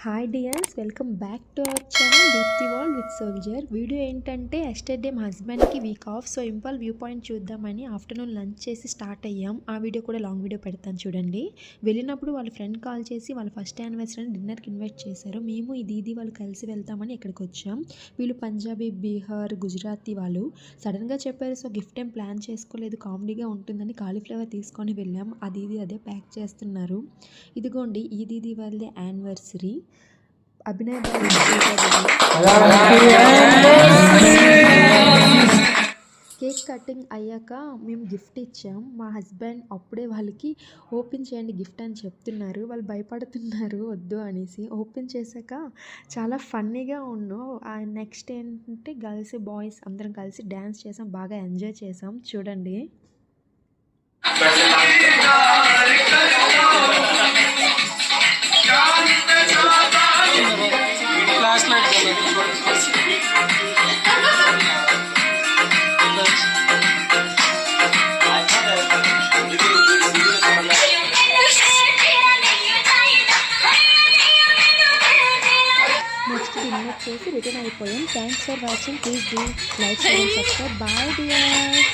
Hi dears, welcome back to our channel Deepthi world with soldier. Video ఏంటంటే yesterday మా హస్బెండ్కి week off, so ఇంపాల్ view point చూద్దామని afternoon lunch చేసి start అయ్యాం. ఆ వీడియో కూడా లాంగ్ వీడియో పెడతాను చూడండి. వెళ్ళినప్పుడు వాళ్ళ ఫ్రెండ్ కాల్ చేసి వాళ్ళ ఫస్ట్ యానివర్సరీని డిన్నర్కి ఇన్వైట్ చేశారు. మేము ఈ దీదీ వాళ్ళు కలిసి వెళ్తామని ఇక్కడికి వచ్చాం. వీళ్ళు పంజాబీ, బీహార్, గుజరాతీ వాళ్ళు సడన్గా చెప్పారు. సో గిఫ్ట్ ఏం ప్లాన్ చేసుకోలేదు, కామెడీగా ఉంటుందని కాలీఫ్లవర్ తీసుకొని వెళ్ళాం. ఆ దీదీ అదే ప్యాక్ చేస్తున్నారు. ఇదిగోండి, ఈ దీదీ వాళ్ళదే యానివర్సరీ. అభినయ్ కేక్ కటింగ్ అయ్యాక మేము గిఫ్ట్ ఇచ్చాం. మా హస్బెండ్ అప్పుడే వాళ్ళకి ఓపెన్ చేయండి గిఫ్ట్ అని చెప్తున్నారు. వాళ్ళు భయపడుతున్నారు వద్దు అనేసి. ఓపెన్ చేశాక చాలా ఫన్నీగా ఉన్నాం. నెక్స్ట్ ఏంటంటే గర్ల్స్ బాయ్స్ అందరం కలిసి డ్యాన్స్ చేసాం, బాగా ఎంజాయ్ చేసాం. చూడండి. నెక్స్ట్ డిన్నర్ చేసి రిటర్న్ అయిపోయాం. Thanks for watching. Please do like, share, subscribe. Bye dear.